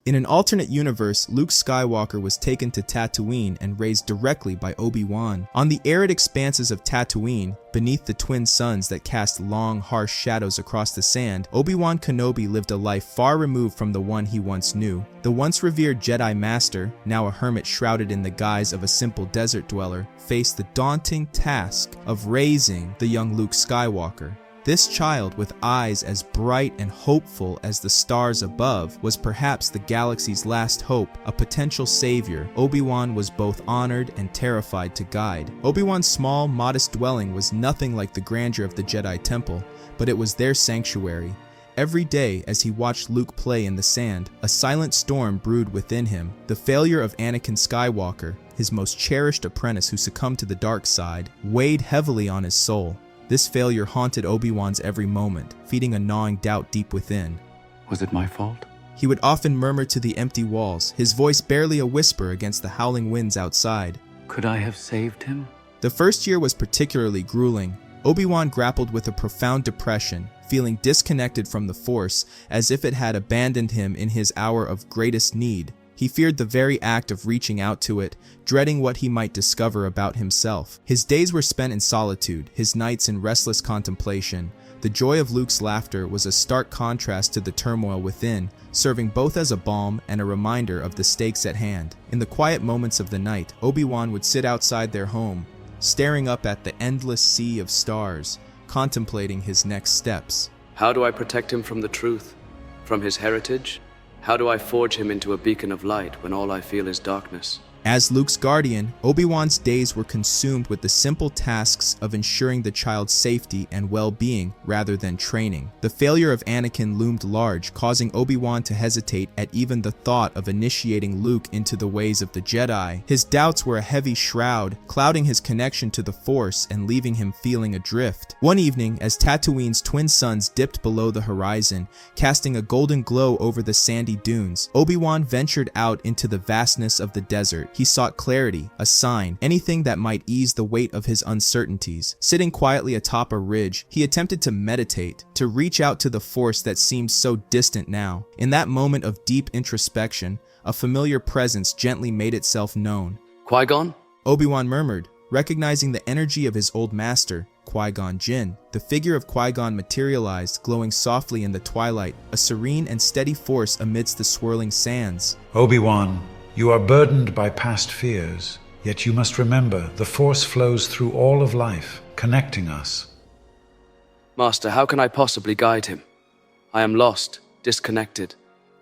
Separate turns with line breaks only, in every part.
In an alternate universe, Luke Skywalker was taken to Tatooine and raised directly by Obi Wan. On the arid expanses of Tatooine, beneath the twin suns that cast long, harsh shadows across the sand, Obi-Wan Kenobi lived a life far removed from the one he once knew. The once revered Jedi Master, now a hermit shrouded in the guise of a simple desert dweller, faced the daunting task of raising the young Luke Skywalker. This child, with eyes as bright and hopeful as the stars above, was perhaps the galaxy's last hope, a potential savior Obi-Wan was both honored and terrified to guide. Obi-Wan's small, modest dwelling was nothing like the grandeur of the Jedi Temple, but it was their sanctuary. Every day, as he watched Luke play in the sand, a silent storm brewed within him. The failure of Anakin Skywalker, his most cherished apprentice who succumbed to the dark side, weighed heavily on his soul. This failure haunted Obi-Wan's every moment, feeding a gnawing doubt deep within.
Was it my fault?
He would often murmur to the empty walls, his voice barely a whisper against the howling winds outside.
Could I have saved him?
The first year was particularly grueling. Obi-Wan grappled with a profound depression, feeling disconnected from the Force, as if it had abandoned him in his hour of greatest need. He feared the very act of reaching out to it, dreading what he might discover about himself. His days were spent in solitude, his nights in restless contemplation. The joy of Luke's laughter was a stark contrast to the turmoil within, serving both as a balm and a reminder of the stakes at hand. In the quiet moments of the night, Obi-Wan would sit outside their home, staring up at the endless sea of stars, contemplating his next steps.
How do I protect him from the truth? From his heritage? How do I forge him into a beacon of light when all I feel is darkness?
As Luke's guardian, Obi-Wan's days were consumed with the simple tasks of ensuring the child's safety and well-being rather than training. The failure of Anakin loomed large, causing Obi-Wan to hesitate at even the thought of initiating Luke into the ways of the Jedi. His doubts were a heavy shroud, clouding his connection to the Force and leaving him feeling adrift. One evening, as Tatooine's twin suns dipped below the horizon, casting a golden glow over the sandy dunes, Obi-Wan ventured out into the vastness of the desert. He sought clarity, a sign, anything that might ease the weight of his uncertainties. Sitting quietly atop a ridge, he attempted to meditate, to reach out to the Force that seemed so distant now. In that moment of deep introspection, a familiar presence gently made itself known.
Qui-Gon?
Obi-Wan murmured, recognizing the energy of his old master, Qui-Gon Jinn. The figure of Qui-Gon materialized, glowing softly in the twilight, a serene and steady force amidst the swirling sands.
Obi-Wan, you are burdened by past fears, yet you must remember the Force flows through all of life, connecting us.
Master, how can I possibly guide him? I am lost, disconnected.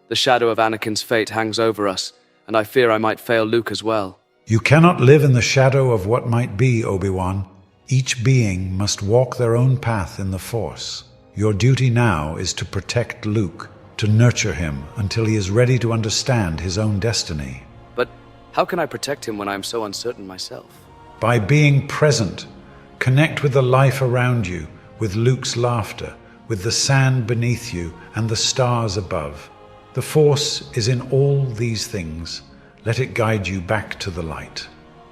The shadow of Anakin's fate hangs over us, and I fear I might fail Luke as well.
You cannot live in the shadow of what might be, Obi-Wan. Each being must walk their own path in the Force. Your duty now is to protect Luke, to nurture him until he is ready to understand his own destiny.
But how can I protect him when I am so uncertain myself?
By being present, connect with the life around you, with Luke's laughter, with the sand beneath you and the stars above. The Force is in all these things. Let it guide you back to the light.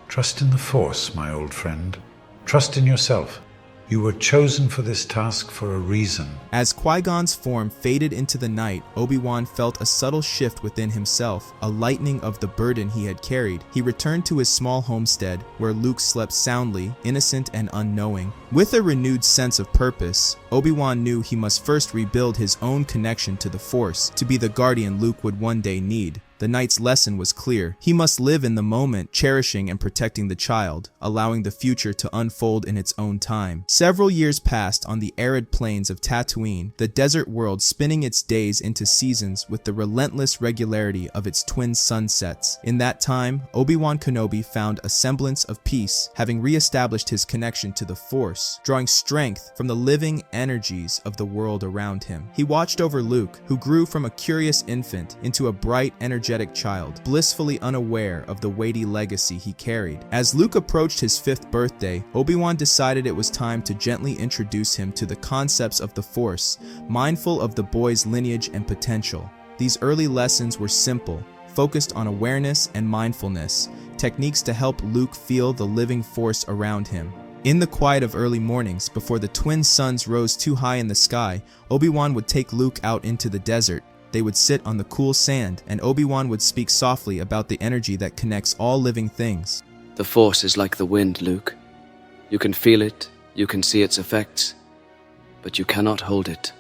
Trust in the Force, my old friend. Trust in yourself. You were chosen for this task for a reason.
As Qui-Gon's form faded into the night, Obi-Wan felt a subtle shift within himself, a lightening of the burden he had carried. He returned to his small homestead, where Luke slept soundly, innocent and unknowing. With a renewed sense of purpose, Obi-Wan knew he must first rebuild his own connection to the Force, to be the guardian Luke would one day need. The knight's lesson was clear. He must live in the moment, cherishing and protecting the child, allowing the future to unfold in its own time. Several years passed on the arid plains of Tatooine, the desert world spinning its days into seasons with the relentless regularity of its twin sunsets. In that time, Obi-Wan Kenobi found a semblance of peace, having re-established his connection to the Force, drawing strength from the living energies of the world around him. He watched over Luke, who grew from a curious infant into a bright, energetic child, blissfully unaware of the weighty legacy he carried. As Luke approached his 5th birthday, Obi-Wan decided it was time to gently introduce him to the concepts of the Force, mindful of the boy's lineage and potential. These early lessons were simple, focused on awareness and mindfulness, techniques to help Luke feel the living Force around him. In the quiet of early mornings, before the twin suns rose too high in the sky, Obi-Wan would take Luke out into the desert. they would sit on the cool sand, and Obi-Wan would speak softly about the energy that connects all living things.
The Force is like the wind, Luke. You can feel it, you can see its effects, but you cannot hold it.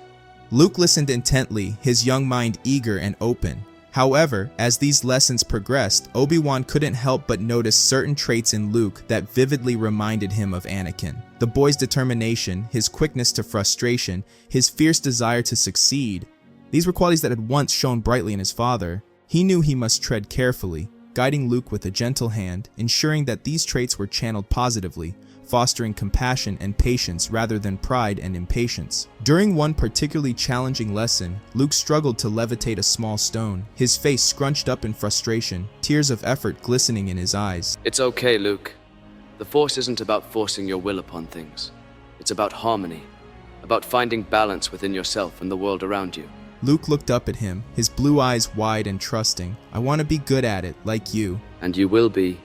Luke listened intently, his young mind eager and open. However, as these lessons progressed, Obi-Wan couldn't help but notice certain traits in Luke that vividly reminded him of Anakin. The boy's determination, his quickness to frustration, his fierce desire to succeed. These were qualities that had once shone brightly in his father. He knew he must tread carefully, guiding Luke with a gentle hand, ensuring that these traits were channeled positively, fostering compassion and patience rather than pride and impatience. During one particularly challenging lesson, Luke struggled to levitate a small stone, his face scrunched up in frustration, tears of effort glistening in his eyes.
It's okay, Luke. The Force isn't about forcing your will upon things. It's about harmony, about finding balance within yourself and the world around you.
Luke looked up at him, his blue eyes wide and trusting. I want to be good at it, like you.
And you will be.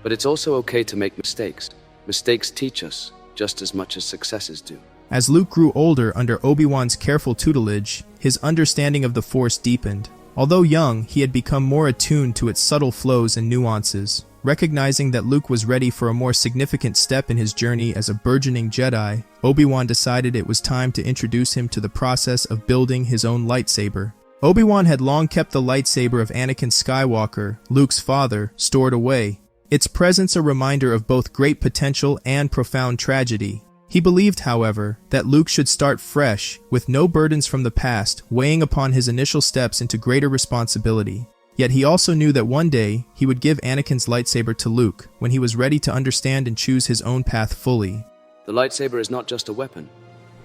But it's also okay to make mistakes. Mistakes teach us, just as much as successes do.
As Luke grew older under Obi-Wan's careful tutelage, his understanding of the Force deepened. Although young, he had become more attuned to its subtle flows and nuances. Recognizing that Luke was ready for a more significant step in his journey as a burgeoning Jedi, Obi-Wan decided it was time to introduce him to the process of building his own lightsaber. Obi-Wan had long kept the lightsaber of Anakin Skywalker, Luke's father, stored away, its presence a reminder of both great potential and profound tragedy. He believed, however, that Luke should start fresh, with no burdens from the past weighing upon his initial steps into greater responsibility. Yet he also knew that one day he would give Anakin's lightsaber to Luke when he was ready to understand and choose his own path fully.
The lightsaber is not just a weapon.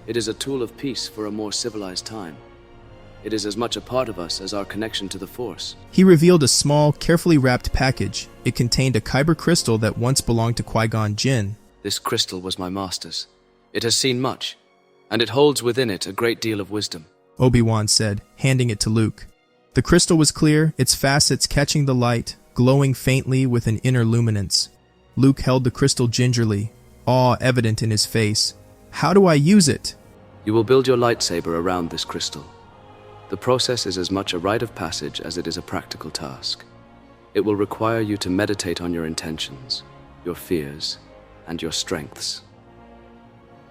It is a tool of peace for a more civilized time. It is as much a part of us as our connection to the Force.
He revealed a small, carefully wrapped package. It contained a kyber crystal that once belonged to Qui-Gon Jinn.
This crystal was my master's. It has seen much, and it holds within it a great deal of wisdom,
Obi-Wan said, handing it to Luke. The crystal was clear, its facets catching the light, glowing faintly with an inner luminance. Luke held the crystal gingerly, awe evident in his face. How do I use it?
You will build your lightsaber around this crystal. The process is as much a rite of passage as it is a practical task. It will require you to meditate on your intentions, your fears, and your strengths.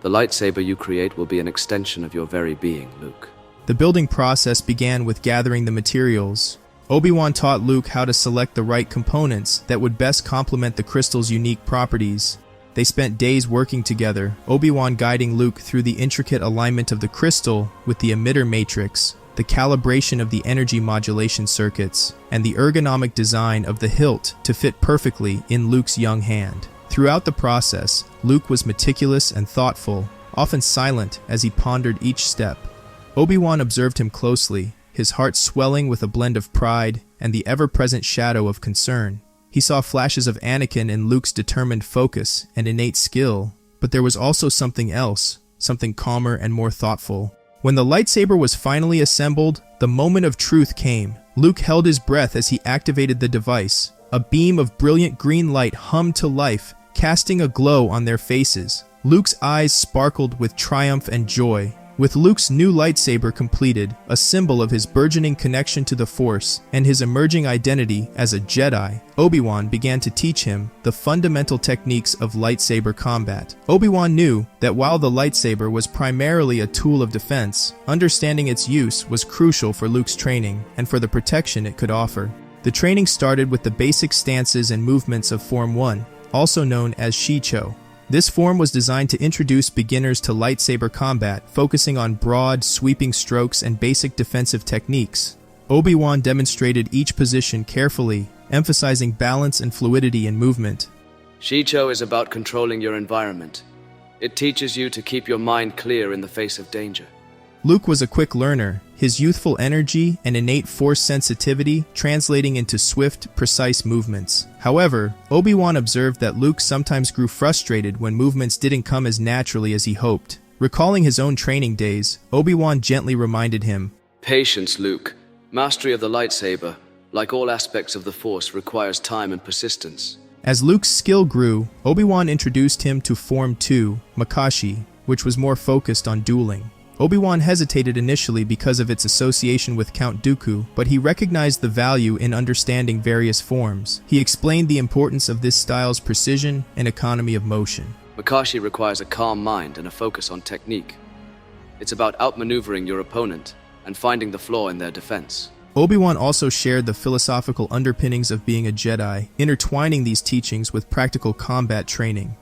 The lightsaber you create will be an extension of your very being, Luke.
The building process began with gathering the materials. Obi-Wan taught Luke how to select the right components that would best complement the crystal's unique properties. They spent days working together, Obi-Wan guiding Luke through the intricate alignment of the crystal with the emitter matrix, the calibration of the energy modulation circuits, and the ergonomic design of the hilt to fit perfectly in Luke's young hand. Throughout the process, Luke was meticulous and thoughtful, often silent as he pondered each step. Obi-Wan observed him closely, his heart swelling with a blend of pride and the ever-present shadow of concern. He saw flashes of Anakin in Luke's determined focus and innate skill, but there was also something else, something calmer and more thoughtful. When the lightsaber was finally assembled, the moment of truth came. Luke held his breath as he activated the device. A beam of brilliant green light hummed to life, casting a glow on their faces. Luke's eyes sparkled with triumph and joy. With Luke's new lightsaber completed, a symbol of his burgeoning connection to the Force and his emerging identity as a Jedi, Obi-Wan began to teach him the fundamental techniques of lightsaber combat. Obi-Wan knew that while the lightsaber was primarily a tool of defense, understanding its use was crucial for Luke's training and for the protection it could offer. The training started with the basic stances and movements of Form 1, also known as Shicho. This form was designed to introduce beginners to lightsaber combat, focusing on broad, sweeping strokes and basic defensive techniques. Obi-Wan demonstrated each position carefully, emphasizing balance and fluidity in movement.
Shicho is about controlling your environment. It teaches you to keep your mind clear in the face of danger.
Luke was a quick learner, his youthful energy and innate Force sensitivity translating into swift, precise movements. However, Obi-Wan observed that Luke sometimes grew frustrated when movements didn't come as naturally as he hoped. Recalling his own training days, Obi-Wan gently reminded him,
Patience, Luke. Mastery of the lightsaber, like all aspects of the Force, requires time and persistence.
As Luke's skill grew, Obi-Wan introduced him to Form 2, Makashi, which was more focused on dueling. Obi-Wan hesitated initially because of its association with Count Dooku, but he recognized the value in understanding various forms. He explained the importance of this style's precision and economy of motion.
Makashi requires a calm mind and a focus on technique. It's about outmaneuvering your opponent and finding the flaw in their defense.
Obi-Wan also shared the philosophical underpinnings of being a Jedi, intertwining these teachings with practical combat training.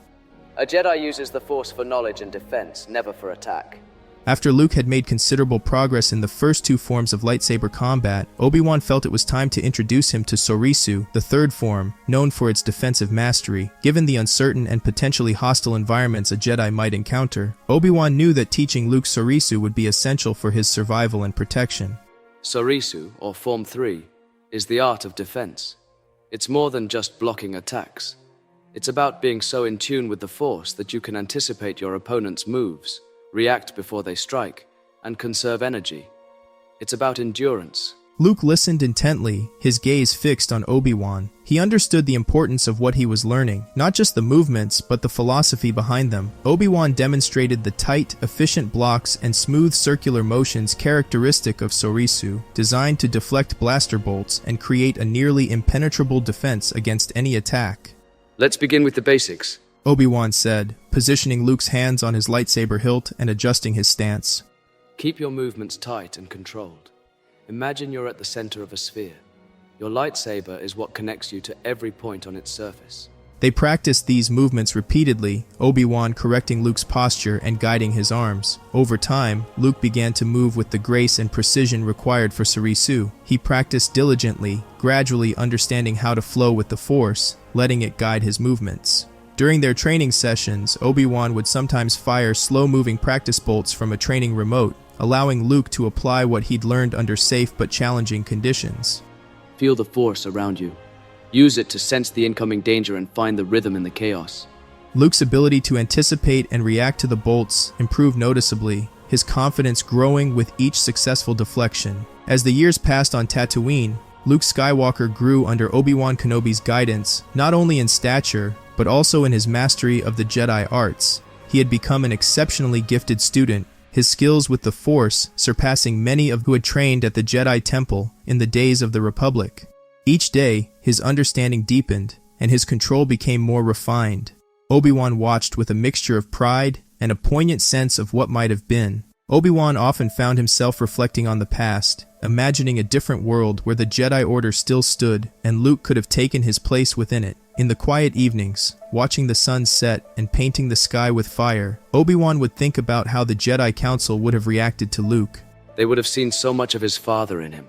A Jedi uses the Force for knowledge and defense, never for attack.
After Luke had made considerable progress in the first two forms of lightsaber combat, Obi-Wan felt it was time to introduce him to Sorisu, the third form, known for its defensive mastery. Given the uncertain and potentially hostile environments a Jedi might encounter, Obi-Wan knew that teaching Luke Sorisu would be essential for his survival and protection.
Sorisu, or Form 3, is the art of defense. It's more than just blocking attacks. It's about being so in tune with the Force that you can anticipate your opponent's moves, react before they strike, and conserve energy. It's about endurance.
Luke listened intently, his gaze fixed on Obi-Wan. He understood the importance of what he was learning, not just the movements, but the philosophy behind them. Obi-Wan demonstrated the tight, efficient blocks and smooth circular motions characteristic of Sorisu, designed to deflect blaster bolts and create a nearly impenetrable defense against any attack.
Let's begin with the basics,
Obi-Wan said, positioning Luke's hands on his lightsaber hilt and adjusting his stance.
Keep your movements tight and controlled. Imagine you're at the center of a sphere. Your lightsaber is what connects you to every point on its surface.
They practiced these movements repeatedly, Obi-Wan correcting Luke's posture and guiding his arms. Over time, Luke began to move with the grace and precision required for Sorisu. He practiced diligently, gradually understanding how to flow with the Force, letting it guide his movements. During their training sessions, Obi-Wan would sometimes fire slow-moving practice bolts from a training remote, allowing Luke to apply what he'd learned under safe but challenging conditions.
Feel the Force around you. Use it to sense the incoming danger and find the rhythm in the chaos.
Luke's ability to anticipate and react to the bolts improved noticeably, his confidence growing with each successful deflection. As the years passed on Tatooine, Luke Skywalker grew under Obi-Wan Kenobi's guidance, not only in stature, but also in his mastery of the Jedi arts. He had become an exceptionally gifted student, his skills with the Force surpassing many of who had trained at the Jedi Temple in the days of the Republic. Each day, his understanding deepened, and his control became more refined. Obi-Wan watched with a mixture of pride and a poignant sense of what might have been. Obi-Wan often found himself reflecting on the past, imagining a different world where the Jedi Order still stood and Luke could have taken his place within it. In the quiet evenings, watching the sun set and painting the sky with fire, Obi-Wan would think about how the Jedi Council would have reacted to Luke.
They would have seen so much of his father in him.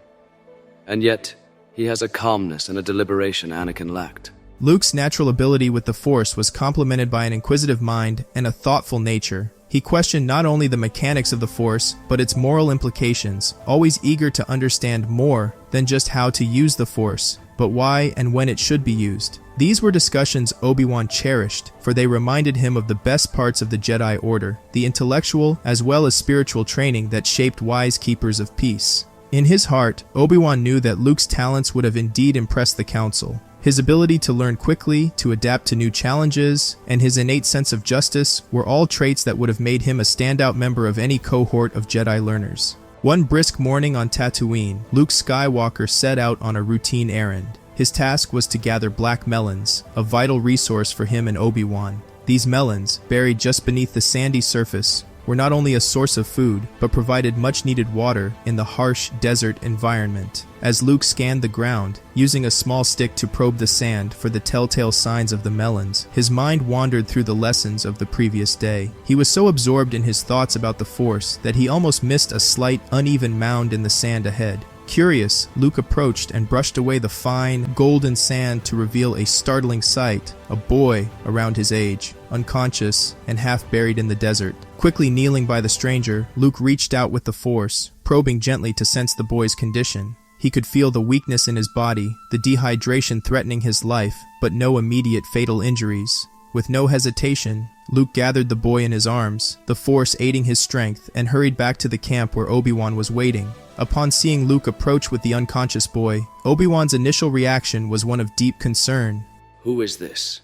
And yet, he has a calmness and a deliberation Anakin lacked.
Luke's natural ability with the Force was complemented by an inquisitive mind and a thoughtful nature. He questioned not only the mechanics of the Force, but its moral implications, always eager to understand more than just how to use the Force, but why and when it should be used. These were discussions Obi-Wan cherished, for they reminded him of the best parts of the Jedi Order, the intellectual as well as spiritual training that shaped wise keepers of peace. In his heart, Obi-Wan knew that Luke's talents would have indeed impressed the Council. His ability to learn quickly, to adapt to new challenges, and his innate sense of justice were all traits that would have made him a standout member of any cohort of Jedi learners. One brisk morning on Tatooine, Luke Skywalker set out on a routine errand. His task was to gather black melons, a vital resource for him and Obi-Wan. These melons, buried just beneath the sandy surface, were not only a source of food, but provided much-needed water in the harsh desert environment. As Luke scanned the ground, using a small stick to probe the sand for the telltale signs of the melons, his mind wandered through the lessons of the previous day. He was so absorbed in his thoughts about the Force that he almost missed a slight, uneven mound in the sand ahead. Curious, Luke approached and brushed away the fine, golden sand to reveal a startling sight: a boy around his age, unconscious and half buried in the desert. Quickly kneeling by the stranger, Luke reached out with the Force, probing gently to sense the boy's condition. He could feel the weakness in his body, the dehydration threatening his life, but no immediate fatal injuries. With no hesitation, Luke gathered the boy in his arms, the Force aiding his strength, and hurried back to the camp where Obi-Wan was waiting. Upon seeing Luke approach with the unconscious boy, Obi-Wan's initial reaction was one of deep concern.
Who is this?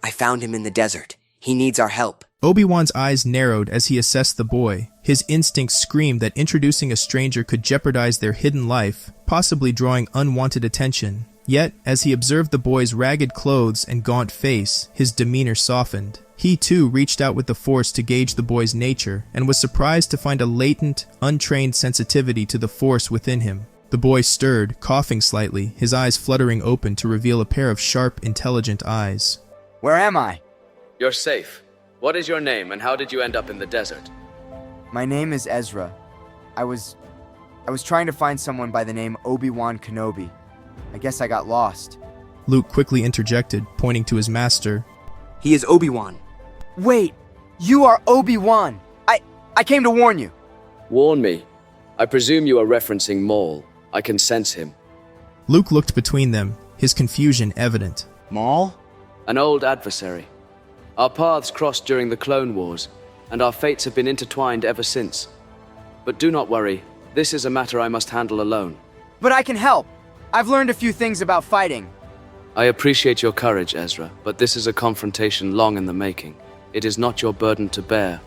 I found him in the desert. He needs our help.
Obi-Wan's eyes narrowed as he assessed the boy. His instincts screamed that introducing a stranger could jeopardize their hidden life, possibly drawing unwanted attention. Yet, as he observed the boy's ragged clothes and gaunt face, his demeanor softened. He too reached out with the Force to gauge the boy's nature, and was surprised to find a latent, untrained sensitivity to the Force within him. The boy stirred, coughing slightly, his eyes fluttering open to reveal a pair of sharp, intelligent eyes.
Where am I?
You're safe. What is your name, and how did you end up in the desert?
My name is Ezra. I was trying to find someone by the name Obi Wan Kenobi. I guess I got lost.
Luke quickly interjected, pointing to his master.
He is Obi Wan. Wait, you are Obi Wan. I came to warn you.
Warn me. I presume you are referencing Maul. I can sense him.
Luke looked between them, his confusion evident.
Maul?
An old adversary. Our paths crossed during the Clone Wars, and our fates have been intertwined ever since. But do not worry, this is a matter I must handle alone.
But I can help. I've learned a few things about fighting.
I appreciate your courage, Ezra, but this is a confrontation long in the making. It is not your burden to bear.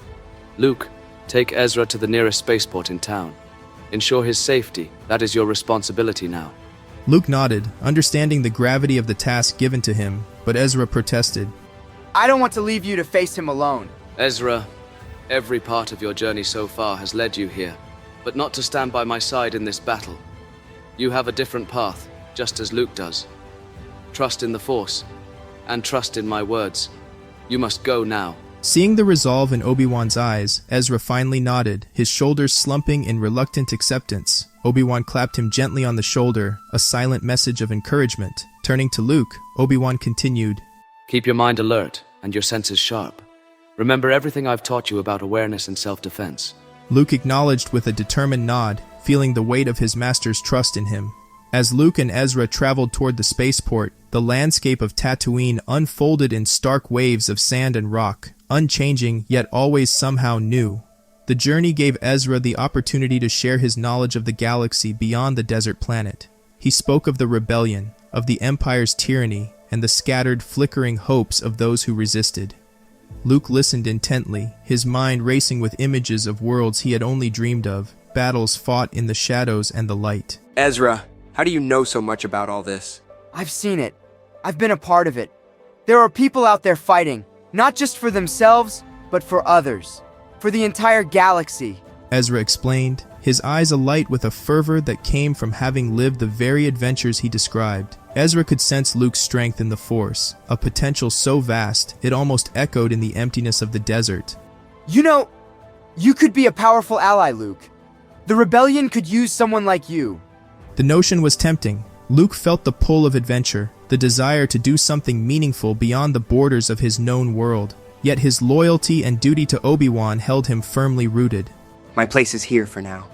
Luke, take Ezra to the nearest spaceport in town. Ensure his safety. That is your responsibility now.
Luke nodded, understanding the gravity of the task given to him, but Ezra protested.
I don't want to leave you to face him alone.
Ezra, every part of your journey so far has led you here, but not to stand by my side in this battle. You have a different path, just as Luke does. Trust in the Force, and trust in my words. You must go now.
Seeing the resolve in Obi-Wan's eyes, Ezra finally nodded, his shoulders slumping in reluctant acceptance. Obi-Wan clapped him gently on the shoulder, a silent message of encouragement. Turning to Luke, Obi-Wan continued,
Keep your mind alert, and your senses sharp. Remember everything I've taught you about awareness and self-defense.
Luke acknowledged with a determined nod, feeling the weight of his master's trust in him. As Luke and Ezra traveled toward the spaceport, the landscape of Tatooine unfolded in stark waves of sand and rock, unchanging yet always somehow new. The journey gave Ezra the opportunity to share his knowledge of the galaxy beyond the desert planet. He spoke of the rebellion, of the Empire's tyranny, and the scattered, flickering hopes of those who resisted. Luke listened intently, his mind racing with images of worlds he had only dreamed of, battles fought in the shadows and the light.
Ezra, how do you know so much about all this?
I've seen it. I've been a part of it. There are people out there fighting, not just for themselves, but for others. For the entire galaxy.
Ezra explained, his eyes alight with a fervor that came from having lived the very adventures he described. Ezra could sense Luke's strength in the Force, a potential so vast it almost echoed in the emptiness of the desert.
You know, you could be a powerful ally, Luke. The rebellion could use someone like you.
The notion was tempting. Luke felt the pull of adventure, the desire to do something meaningful beyond the borders of his known world. Yet his loyalty and duty to Obi-Wan held him firmly rooted.
My place is here for now,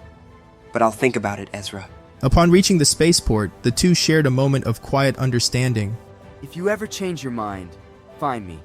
but I'll think about it, Ezra.
Upon reaching the spaceport, the two shared a moment of quiet understanding.
If you ever change your mind, find me.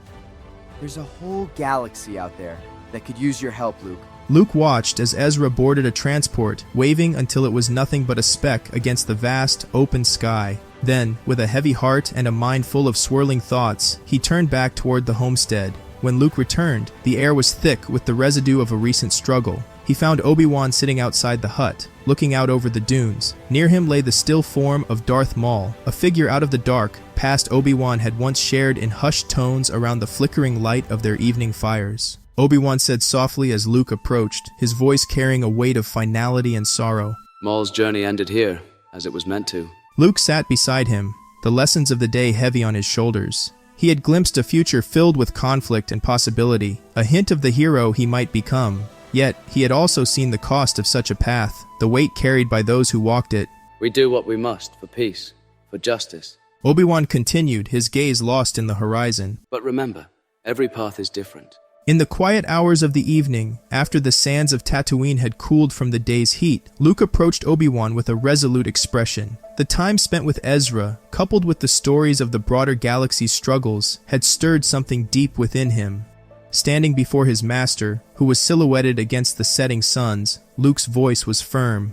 There's a whole galaxy out there that could use your help, Luke.
Luke watched as Ezra boarded a transport, waving until it was nothing but a speck against the vast, open sky. Then, with a heavy heart and a mind full of swirling thoughts, he turned back toward the homestead. When Luke returned, the air was thick with the residue of a recent struggle. He found Obi-Wan sitting outside the hut, looking out over the dunes. Near him lay the still form of Darth Maul, a figure out of the dark, past Obi-Wan had once shared in hushed tones around the flickering light of their evening fires. Obi-Wan said softly as Luke approached, his voice carrying a weight of finality and sorrow.
Maul's journey ended here, as it was meant to.
Luke sat beside him, the lessons of the day heavy on his shoulders. He had glimpsed a future filled with conflict and possibility, a hint of the hero he might become. Yet, he had also seen the cost of such a path, the weight carried by those who walked it.
We do what we must for peace, for justice.
Obi-Wan continued, his gaze lost in the horizon.
But remember, every path is different.
In the quiet hours of the evening, after the sands of Tatooine had cooled from the day's heat, Luke approached Obi-Wan with a resolute expression. The time spent with Ezra, coupled with the stories of the broader galaxy's struggles, had stirred something deep within him. Standing before his master, who was silhouetted against the setting suns, Luke's voice was firm.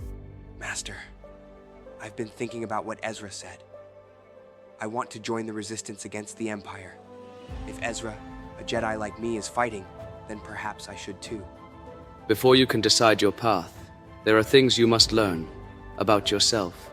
Master, I've been thinking about what Ezra said. I want to join the resistance against the Empire. If Ezra, a Jedi like me is fighting, then perhaps I should too.
Before you can decide your path, there are things you must learn about yourself,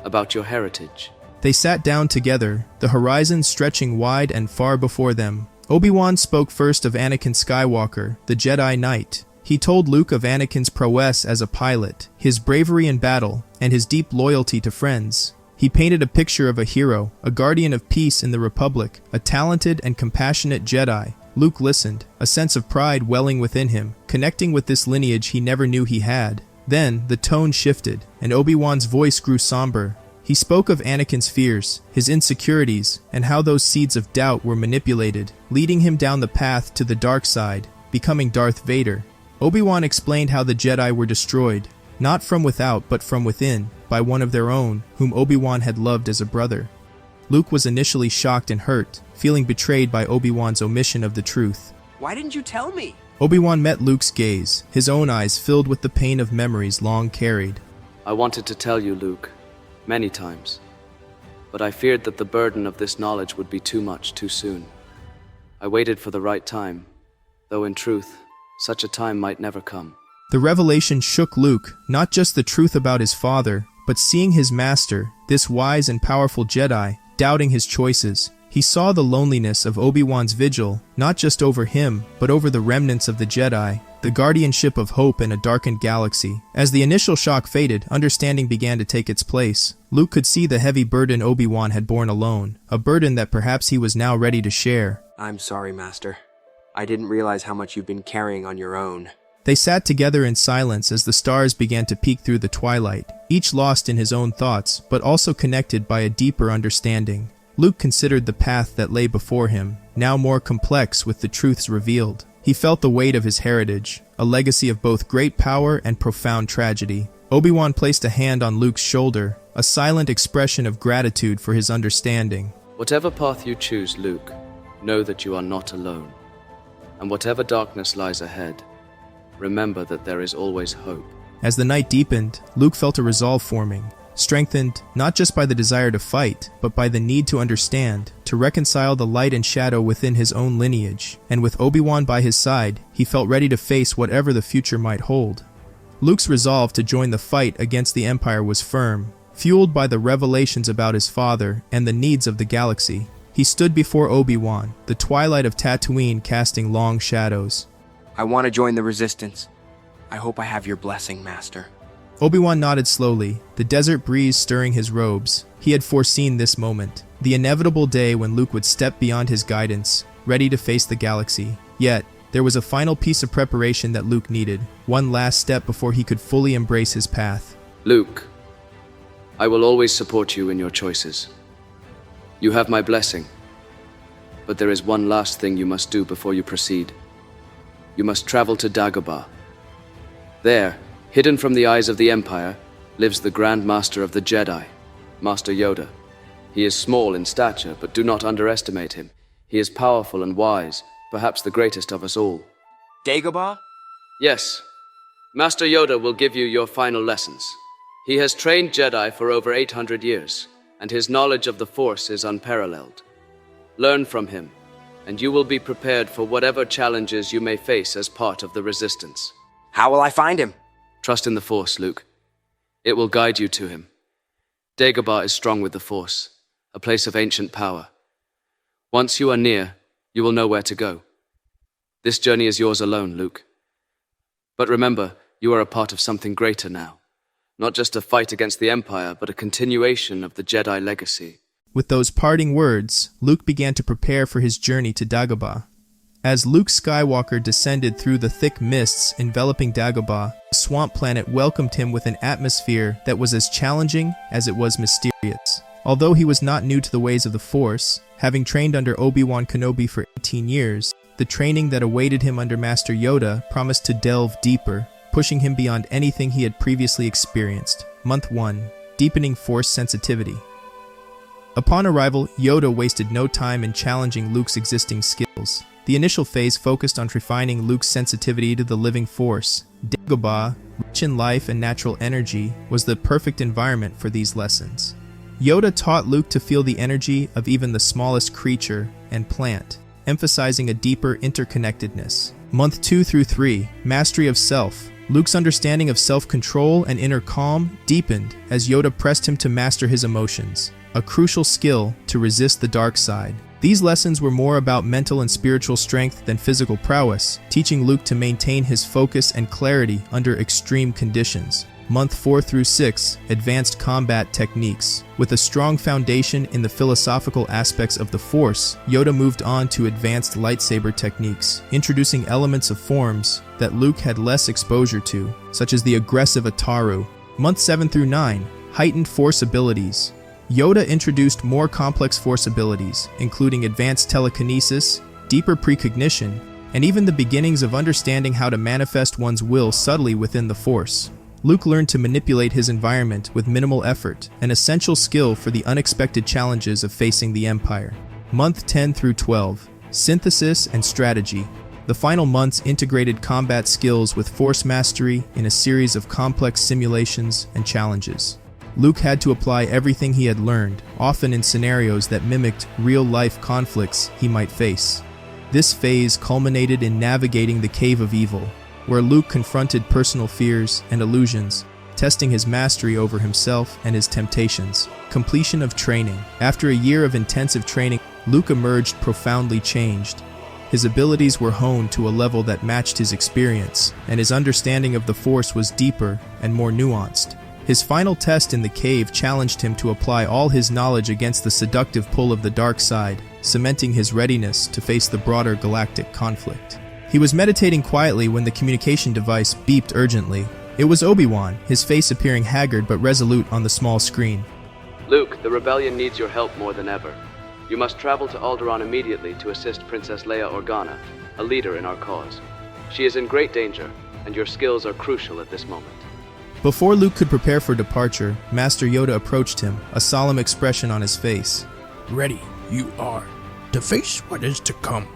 about your heritage.
They sat down together, the horizon stretching wide and far before them. Obi-Wan spoke first of Anakin Skywalker, the Jedi Knight. He told Luke of Anakin's prowess as a pilot, his bravery in battle, and his deep loyalty to friends. He painted a picture of a hero, a guardian of peace in the Republic, a talented and compassionate Jedi. Luke listened, a sense of pride welling within him, connecting with this lineage he never knew he had. Then, the tone shifted, and Obi-Wan's voice grew somber. He spoke of Anakin's fears, his insecurities, and how those seeds of doubt were manipulated, leading him down the path to the dark side, becoming Darth Vader. Obi-Wan explained how the Jedi were destroyed, not from without but from within, by one of their own, whom Obi-Wan had loved as a brother. Luke was initially shocked and hurt, feeling betrayed by Obi-Wan's omission of the truth.
Why didn't you tell me?
Obi-Wan met Luke's gaze, his own eyes filled with the pain of memories long carried.
I wanted to tell you, Luke, many times, but I feared that the burden of this knowledge would be too much too soon. I waited for the right time, though in truth, such a time might never come.
The revelation shook Luke, not just the truth about his father, but seeing his master, this wise and powerful Jedi, doubting his choices. He saw the loneliness of Obi-Wan's vigil, not just over him, but over the remnants of the Jedi, the guardianship of hope in a darkened galaxy. As the initial shock faded, understanding began to take its place. Luke could see the heavy burden Obi-Wan had borne alone, a burden that perhaps he was now ready to share.
I'm sorry, Master. I didn't realize how much you've been carrying on your own.
They sat together in silence as the stars began to peek through the twilight, each lost in his own thoughts, but also connected by a deeper understanding. Luke considered the path that lay before him, now more complex with the truths revealed. He felt the weight of his heritage, a legacy of both great power and profound tragedy. Obi-Wan placed a hand on Luke's shoulder, a silent expression of gratitude for his understanding.
Whatever path you choose, Luke, know that you are not alone. And whatever darkness lies ahead, remember that there is always hope.
As the night deepened, Luke felt a resolve forming, strengthened not just by the desire to fight, but by the need to understand, to reconcile the light and shadow within his own lineage. And with Obi-Wan by his side, he felt ready to face whatever the future might hold. Luke's resolve to join the fight against the Empire was firm, fueled by the revelations about his father and the needs of the galaxy. He stood before Obi-Wan, the twilight of Tatooine casting long shadows.
I want to join the Resistance. I hope I have your blessing, Master.
Obi-Wan nodded slowly, the desert breeze stirring his robes. He had foreseen this moment, the inevitable day when Luke would step beyond his guidance, ready to face the galaxy. Yet, there was a final piece of preparation that Luke needed, one last step before he could fully embrace his path.
Luke, I will always support you in your choices. You have my blessing. But there is one last thing you must do before you proceed. You must travel to Dagobah. There, hidden from the eyes of the Empire, lives the Grand Master of the Jedi, Master Yoda. He is small in stature, but do not underestimate him. He is powerful and wise, perhaps the greatest of us all.
Dagobah?
Yes. Master Yoda will give you your final lessons. He has trained Jedi for over 800 years, and his knowledge of the Force is unparalleled. Learn from him, and you will be prepared for whatever challenges you may face as part of the Resistance.
How will I find him?
Trust in the Force, Luke. It will guide you to him. Dagobah is strong with the Force, a place of ancient power. Once you are near, you will know where to go. This journey is yours alone, Luke. But remember, you are a part of something greater now. Not just a fight against the Empire, but a continuation of the Jedi legacy.
With those parting words, Luke began to prepare for his journey to Dagobah. As Luke Skywalker descended through the thick mists enveloping Dagobah, the swamp planet welcomed him with an atmosphere that was as challenging as it was mysterious. Although he was not new to the ways of the Force, having trained under Obi-Wan Kenobi for 18 years, the training that awaited him under Master Yoda promised to delve deeper, pushing him beyond anything he had previously experienced. Month 1. Deepening Force sensitivity. Upon arrival, Yoda wasted no time in challenging Luke's existing skills. The initial phase focused on refining Luke's sensitivity to the living Force. Dagobah, rich in life and natural energy, was the perfect environment for these lessons. Yoda taught Luke to feel the energy of even the smallest creature and plant, emphasizing a deeper interconnectedness. Month 2 through 3, Mastery of Self. Luke's understanding of self-control and inner calm deepened as Yoda pressed him to master his emotions, a crucial skill to resist the dark side. These lessons were more about mental and spiritual strength than physical prowess, teaching Luke to maintain his focus and clarity under extreme conditions. Month 4 through 6, Advanced Combat Techniques. With a strong foundation in the philosophical aspects of the Force, Yoda moved on to advanced lightsaber techniques, introducing elements of forms that Luke had less exposure to, such as the aggressive Ataru. Month 7 through 9, Heightened Force Abilities. Yoda introduced more complex Force abilities, including advanced telekinesis, deeper precognition, and even the beginnings of understanding how to manifest one's will subtly within the Force. Luke learned to manipulate his environment with minimal effort, an essential skill for the unexpected challenges of facing the Empire. Month 10 through 12, Synthesis and Strategy. The final months integrated combat skills with Force mastery in a series of complex simulations and challenges. Luke had to apply everything he had learned, often in scenarios that mimicked real-life conflicts he might face. This phase culminated in navigating the Cave of Evil, where Luke confronted personal fears and illusions, testing his mastery over himself and his temptations. Completion of training. After a year of intensive training, Luke emerged profoundly changed. His abilities were honed to a level that matched his experience, and his understanding of the Force was deeper and more nuanced. His final test in the cave challenged him to apply all his knowledge against the seductive pull of the dark side, cementing his readiness to face the broader galactic conflict. He was meditating quietly when the communication device beeped urgently. It was Obi Wan, his face appearing haggard but resolute on the small screen.
Luke, the rebellion needs your help more than ever. You must travel to Alderaan immediately to assist Princess Leia Organa, a leader in our cause. She is in great danger, and your skills are crucial at this moment.
Before Luke could prepare for departure, Master Yoda approached him, a solemn expression on his face.
Ready you are to face what is to come.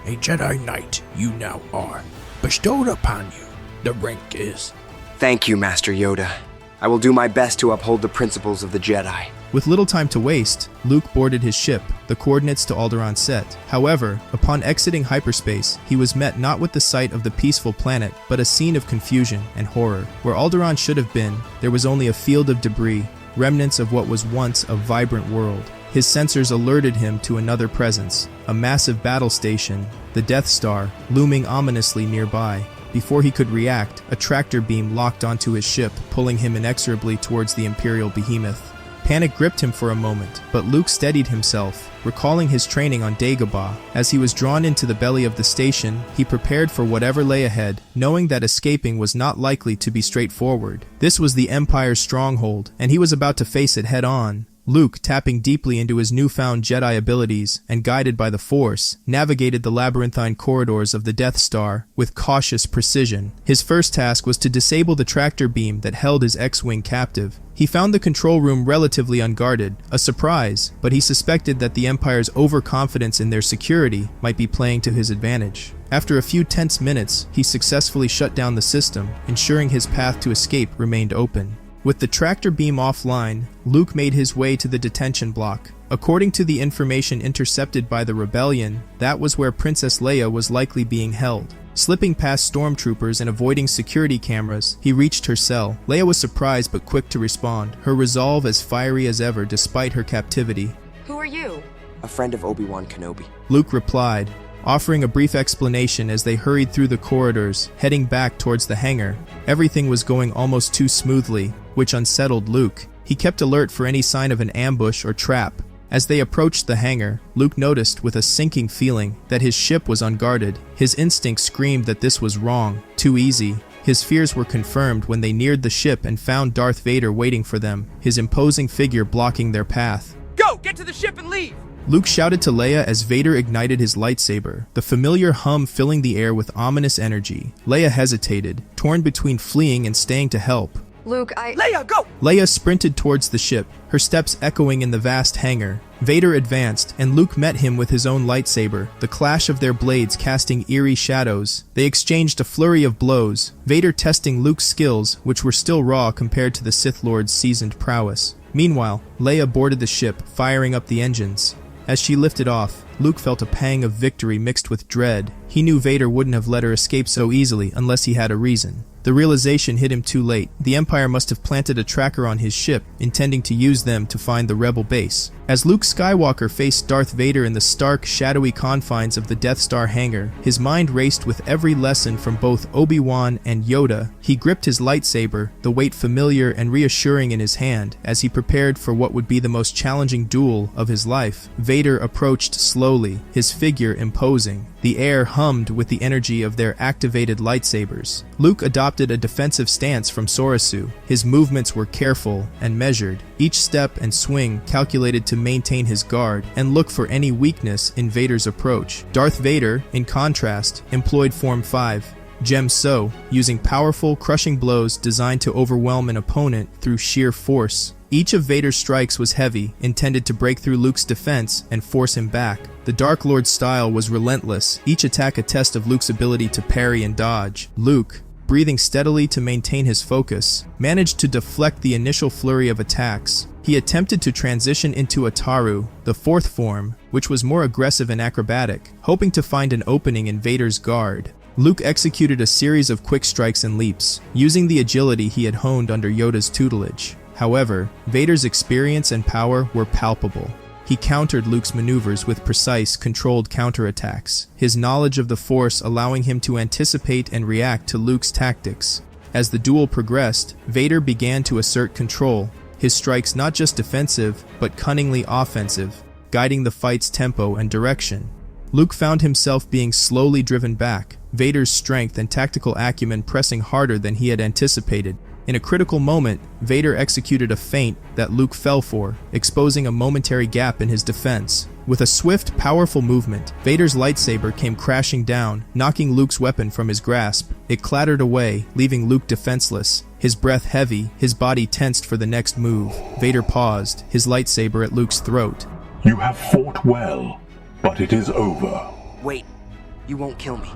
A Jedi Knight you now are. Bestowed upon you, the rank is.
Thank you, Master Yoda. I will do my best to uphold the principles of the Jedi.
With little time to waste, Luke boarded his ship, the coordinates to Alderaan set. However, upon exiting hyperspace, he was met not with the sight of the peaceful planet, but a scene of confusion and horror. Where Alderaan should have been, there was only a field of debris, remnants of what was once a vibrant world. His sensors alerted him to another presence, a massive battle station, the Death Star, looming ominously nearby. Before he could react, a tractor beam locked onto his ship, pulling him inexorably towards the Imperial behemoth. Panic gripped him for a moment, but Luke steadied himself, recalling his training on Dagobah. As he was drawn into the belly of the station, he prepared for whatever lay ahead, knowing that escaping was not likely to be straightforward. This was the Empire's stronghold, and he was about to face it head-on. Luke, tapping deeply into his newfound Jedi abilities and guided by the Force, navigated the labyrinthine corridors of the Death Star with cautious precision. His first task was to disable the tractor beam that held his X-Wing captive. He found the control room relatively unguarded, a surprise, but he suspected that the Empire's overconfidence in their security might be playing to his advantage. After a few tense minutes, he successfully shut down the system, ensuring his path to escape remained open. With the tractor beam offline, Luke made his way to the detention block. According to the information intercepted by the rebellion, that was where Princess Leia was likely being held. Slipping past stormtroopers and avoiding security cameras, he reached her cell. Leia was surprised but quick to respond, her resolve as fiery as ever despite her captivity.
Who are you?
A friend of Obi Wan Kenobi.
Luke replied, offering a brief explanation as they hurried through the corridors, heading back towards the hangar. Everything was going almost too smoothly, which unsettled Luke. He kept alert for any sign of an ambush or trap. As they approached the hangar, Luke noticed with a sinking feeling that his ship was unguarded. His instinct screamed that this was wrong, too easy. His fears were confirmed when they neared the ship and found Darth Vader waiting for them, his imposing figure blocking their path.
Go! Get to the ship and leave!
Luke shouted to Leia as Vader ignited his lightsaber, the familiar hum filling the air with ominous energy. Leia hesitated, torn between fleeing and staying to help.
Luke,
Leia, go!
Leia sprinted towards the ship, her steps echoing in the vast hangar. Vader advanced, and Luke met him with his own lightsaber, the clash of their blades casting eerie shadows. They exchanged a flurry of blows, Vader testing Luke's skills, which were still raw compared to the Sith Lord's seasoned prowess. Meanwhile, Leia boarded the ship, firing up the engines. As she lifted off, Luke felt a pang of victory mixed with dread. He knew Vader wouldn't have let her escape so easily unless he had a reason. The realization hit him too late. The Empire must have planted a tracker on his ship, intending to use them to find the Rebel base. As Luke Skywalker faced Darth Vader in the stark, shadowy confines of the Death Star hangar, his mind raced with every lesson from both Obi Wan and Yoda. He gripped his lightsaber, the weight familiar and reassuring in his hand, as he prepared for what would be the most challenging duel of his life. Vader approached slowly, his figure imposing. The air hummed with the energy of their activated lightsabers. Luke adopted a defensive stance from Sorasu. His movements were careful and measured, each step and swing calculated to maintain his guard and look for any weakness in Vader's approach. Darth Vader, in contrast, employed Form 5, Gem So, using powerful, crushing blows designed to overwhelm an opponent through sheer force. Each of Vader's strikes was heavy, intended to break through Luke's defense and force him back. The Dark Lord's style was relentless, each attack a test of Luke's ability to parry and dodge. Luke, breathing steadily to maintain his focus, managed to deflect the initial flurry of attacks. He attempted to transition into a Taru, the fourth form, which was more aggressive and acrobatic, hoping to find an opening in Vader's guard. Luke executed a series of quick strikes and leaps, using the agility he had honed under Yoda's tutelage. However, Vader's experience and power were palpable. He countered Luke's maneuvers with precise, controlled counterattacks, his knowledge of the Force allowing him to anticipate and react to Luke's tactics. As the duel progressed, Vader began to assert control, his strikes not just defensive, but cunningly offensive, guiding the fight's tempo and direction. Luke found himself being slowly driven back, Vader's strength and tactical acumen pressing harder than he had anticipated. In a critical moment, Vader executed a feint that Luke fell for, exposing a momentary gap in his defense. With a swift, powerful movement, Vader's lightsaber came crashing down, knocking Luke's weapon from his grasp. It clattered away, leaving Luke defenseless, his breath heavy, his body tensed for the next move. Vader paused, his lightsaber at Luke's throat.
You have fought well, but it is over.
Wait, you won't kill me.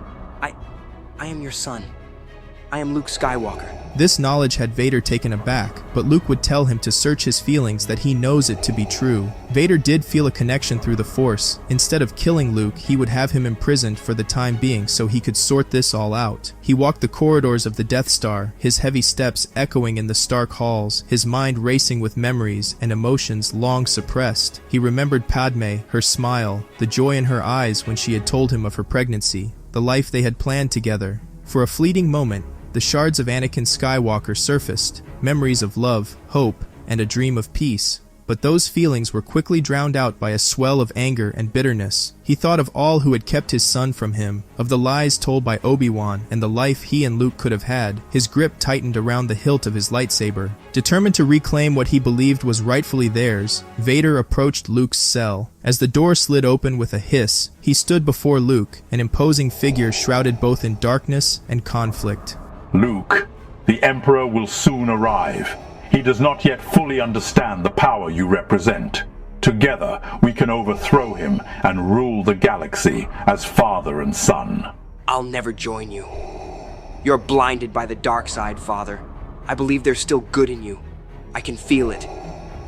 I am your son. I am Luke Skywalker.
This knowledge had Vader taken aback, but Luke would tell him to search his feelings that he knows it to be true. Vader did feel a connection through the Force. Instead of killing Luke, he would have him imprisoned for the time being so he could sort this all out. He walked the corridors of the Death Star, his heavy steps echoing in the stark halls, his mind racing with memories and emotions long suppressed. He remembered Padme, her smile, the joy in her eyes when she had told him of her pregnancy, the life they had planned together. For a fleeting moment, the shards of Anakin Skywalker surfaced, memories of love, hope, and a dream of peace. But those feelings were quickly drowned out by a swell of anger and bitterness. He thought of all who had kept his son from him, of the lies told by Obi Wan and the life he and Luke could have had. His grip tightened around the hilt of his lightsaber. Determined to reclaim what he believed was rightfully theirs, Vader approached Luke's cell. As the door slid open with a hiss, he stood before Luke, an imposing figure shrouded both in darkness and conflict.
Luke, the Emperor will soon arrive. He does not yet fully understand the power you represent. Together, we can overthrow him and rule the galaxy as father and son.
I'll never join you. You're blinded by the dark side, Father. I believe there's still good in you. I can feel it.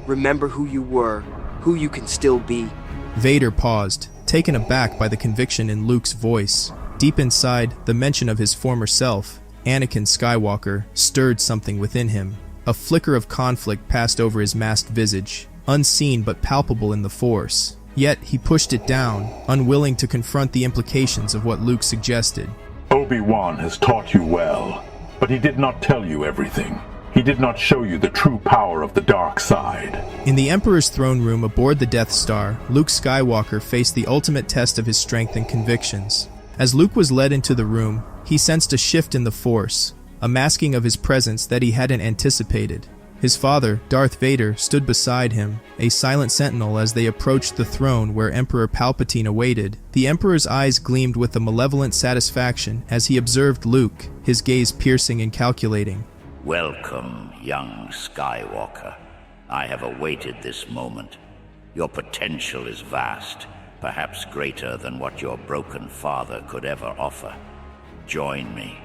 Remember who you were, who you can still be.
Vader paused, taken aback by the conviction in Luke's voice. Deep inside, the mention of his former self, Anakin Skywalker, stirred something within him. A flicker of conflict passed over his masked visage, unseen but palpable in the Force. Yet he pushed it down, unwilling to confront the implications of what Luke suggested.
Obi Wan has taught you well, but he did not tell you everything. He did not show you the true power of the dark side.
In the Emperor's throne room aboard the Death Star, Luke Skywalker faced the ultimate test of his strength and convictions. As Luke was led into the room, he sensed a shift in the Force, a masking of his presence that he hadn't anticipated. His father, Darth Vader, stood beside him, a silent sentinel as they approached the throne where Emperor Palpatine awaited. The Emperor's eyes gleamed with a malevolent satisfaction as he observed Luke, his gaze piercing and calculating.
Welcome, young Skywalker. I have awaited this moment. Your potential is vast, perhaps greater than what your broken father could ever offer. Join me.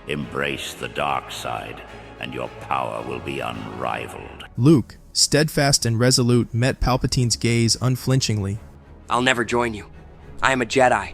Embrace the dark side, and your power will be unrivaled.
Luke, steadfast and resolute, met Palpatine's gaze unflinchingly.
I'll never join you. I am a Jedi,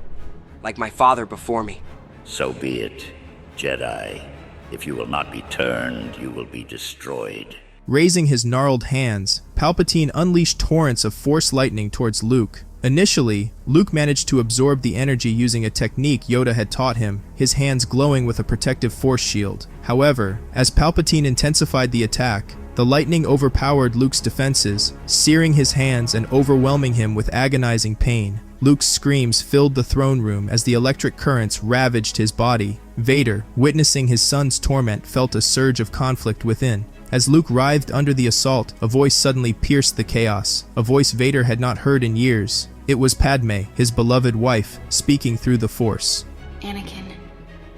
like my father before me.
So be it, Jedi. If you will not be turned, you will be destroyed.
Raising his gnarled hands, Palpatine unleashed torrents of Force lightning towards Luke. Initially, Luke managed to absorb the energy using a technique Yoda had taught him, his hands glowing with a protective Force shield. However, as Palpatine intensified the attack, the lightning overpowered Luke's defenses, searing his hands and overwhelming him with agonizing pain. Luke's screams filled the throne room as the electric currents ravaged his body. Vader, witnessing his son's torment, felt a surge of conflict within. As Luke writhed under the assault, a voice suddenly pierced the chaos, a voice Vader had not heard in years. It was Padme, his beloved wife, speaking through the Force.
Anakin,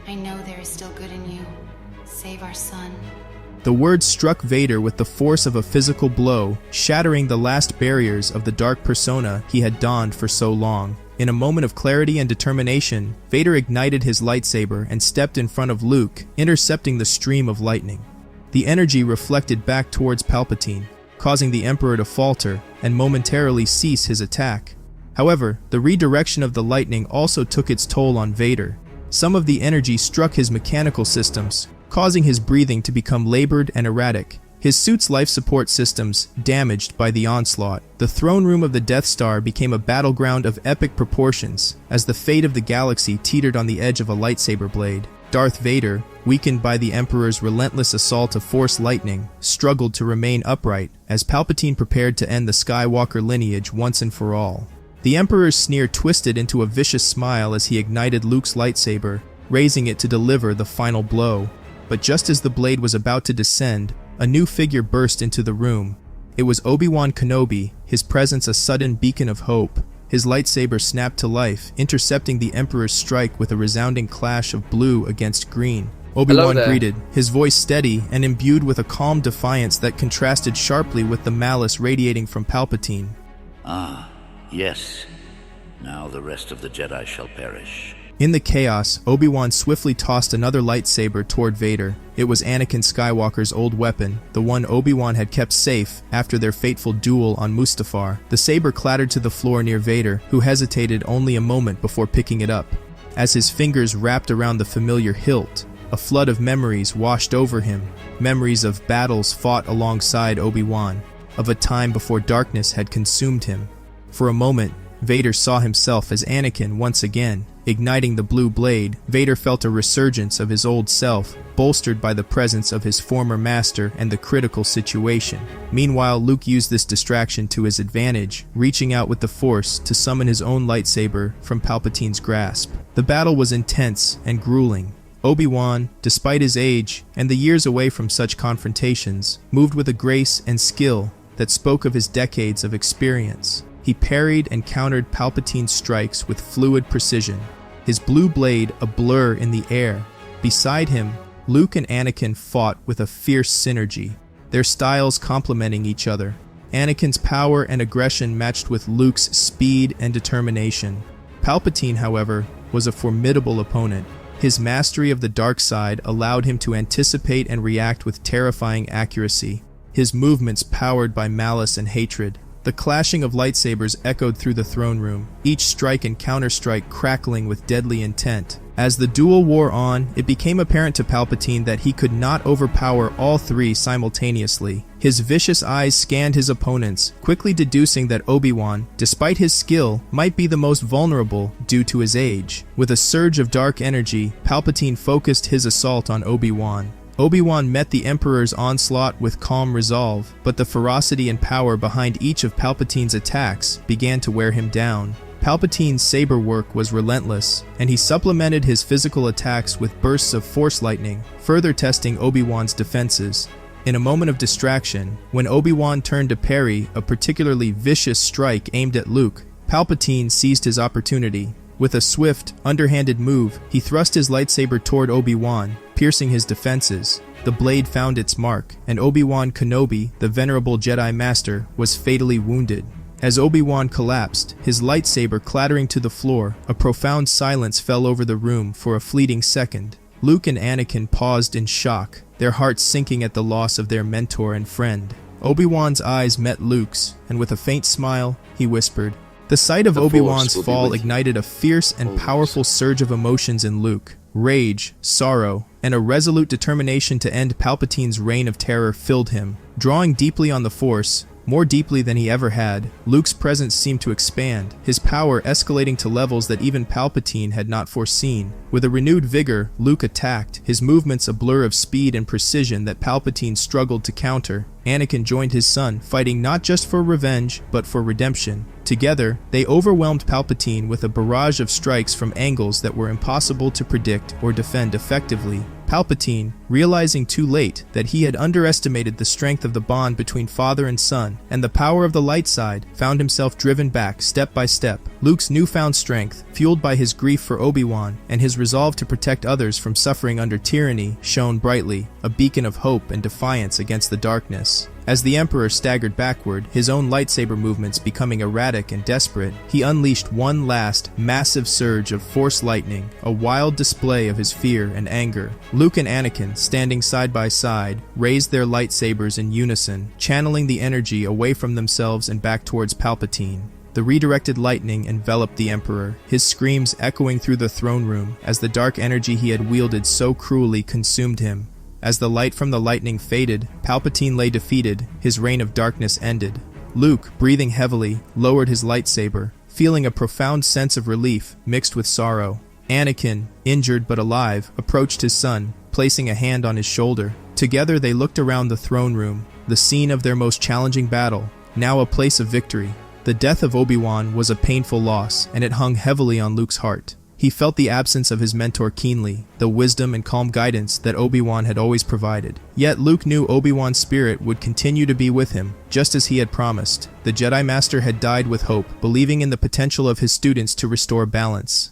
I know there is still good in you. Save our son.
The words struck Vader with the force of a physical blow, shattering the last barriers of the dark persona he had donned for so long. In a moment of clarity and determination, Vader ignited his lightsaber and stepped in front of Luke, intercepting the stream of lightning. The energy reflected back towards Palpatine, causing the Emperor to falter and momentarily cease his attack. However, the redirection of the lightning also took its toll on Vader. Some of the energy struck his mechanical systems, causing his breathing to become labored and erratic. His suit's life support systems damaged by the onslaught. The throne room of the Death Star became a battleground of epic proportions as the fate of the galaxy teetered on the edge of a lightsaber blade. Darth Vader, weakened by the Emperor's relentless assault of Force lightning, struggled to remain upright as Palpatine prepared to end the Skywalker lineage once and for all. The Emperor's sneer twisted into a vicious smile as he ignited Luke's lightsaber, raising it to deliver the final blow. But just as the blade was about to descend, a new figure burst into the room. It was Obi Wan Kenobi, his presence a sudden beacon of hope. His lightsaber snapped to life, intercepting the Emperor's strike with a resounding clash of blue against green. Obi-Wan greeted, his voice steady and imbued with a calm defiance that contrasted sharply with the malice radiating from Palpatine.
Ah, yes. Now the rest of the Jedi shall perish.
In the chaos, Obi-Wan swiftly tossed another lightsaber toward Vader. It was Anakin Skywalker's old weapon, the one Obi-Wan had kept safe after their fateful duel on Mustafar. The saber clattered to the floor near Vader, who hesitated only a moment before picking it up. As his fingers wrapped around the familiar hilt, a flood of memories washed over him. Memories of battles fought alongside Obi-Wan, of a time before darkness had consumed him. For a moment, Vader saw himself as Anakin once again. Igniting the blue blade, Vader felt a resurgence of his old self, bolstered by the presence of his former master and the critical situation. Meanwhile, Luke used this distraction to his advantage, reaching out with the Force to summon his own lightsaber from Palpatine's grasp. The battle was intense and grueling. Obi-Wan, despite his age and the years away from such confrontations, moved with a grace and skill that spoke of his decades of experience. He parried and countered Palpatine's strikes with fluid precision, his blue blade a blur in the air. Beside him, Luke and Anakin fought with a fierce synergy, their styles complementing each other. Anakin's power and aggression matched with Luke's speed and determination. Palpatine, however, was a formidable opponent. His mastery of the dark side allowed him to anticipate and react with terrifying accuracy, his movements powered by malice and hatred. The clashing of lightsabers echoed through the throne room, each strike and counterstrike crackling with deadly intent. As the duel wore on, it became apparent to Palpatine that he could not overpower all three simultaneously. His vicious eyes scanned his opponents, quickly deducing that Obi-Wan, despite his skill, might be the most vulnerable due to his age. With a surge of dark energy, Palpatine focused his assault on Obi-Wan. Obi-Wan met the Emperor's onslaught with calm resolve, but the ferocity and power behind each of Palpatine's attacks began to wear him down. Palpatine's saber work was relentless, and he supplemented his physical attacks with bursts of Force lightning, further testing Obi-Wan's defenses. In a moment of distraction, when Obi-Wan turned to parry a particularly vicious strike aimed at Luke, Palpatine seized his opportunity. With a swift, underhanded move, he thrust his lightsaber toward Obi-Wan, piercing his defenses. The blade found its mark, and Obi-Wan Kenobi, the venerable Jedi Master, was fatally wounded. As Obi-Wan collapsed, his lightsaber clattering to the floor, a profound silence fell over the room for a fleeting second. Luke and Anakin paused in shock, their hearts sinking at the loss of their mentor and friend. Obi-Wan's eyes met Luke's, and with a faint smile, he whispered, The sight of
The
Obi-Wan's
Force will be
fall
with you.
ignited a fierce and
Always.
powerful surge of emotions in Luke. Rage, sorrow, and a resolute determination to end Palpatine's reign of terror filled him. Drawing deeply on the Force, more deeply than he ever had, Luke's presence seemed to expand, his power escalating to levels that even Palpatine had not foreseen. With a renewed vigor, Luke attacked, his movements a blur of speed and precision that Palpatine struggled to counter. Anakin joined his son, fighting not just for revenge, but for redemption. Together, they overwhelmed Palpatine with a barrage of strikes from angles that were impossible to predict or defend effectively. Palpatine, realizing too late that he had underestimated the strength of the bond between father and son, and the power of the light side, found himself driven back step by step. Luke's newfound strength, fueled by his grief for Obi Wan, and his resolve to protect others from suffering under tyranny, shone brightly, a beacon of hope and defiance against the darkness. As the Emperor staggered backward, his own lightsaber movements becoming erratic and desperate, he unleashed one last, massive surge of Force lightning, a wild display of his fear and anger. Luke and Anakin, standing side by side, raised their lightsabers in unison, channeling the energy away from themselves and back towards Palpatine. The redirected lightning enveloped the Emperor, his screams echoing through the throne room as the dark energy he had wielded so cruelly consumed him. As the light from the lightning faded, Palpatine lay defeated, his reign of darkness ended. Luke, breathing heavily, lowered his lightsaber, feeling a profound sense of relief mixed with sorrow. Anakin, injured but alive, approached his son, placing a hand on his shoulder. Together they looked around the throne room, the scene of their most challenging battle, now a place of victory. The death of Obi Wan was a painful loss, and it hung heavily on Luke's heart. He felt the absence of his mentor keenly, the wisdom and calm guidance that Obi Wan had always provided. Yet Luke knew Obi Wan's spirit would continue to be with him, just as he had promised. The Jedi Master had died with hope, believing in the potential of his students to restore balance.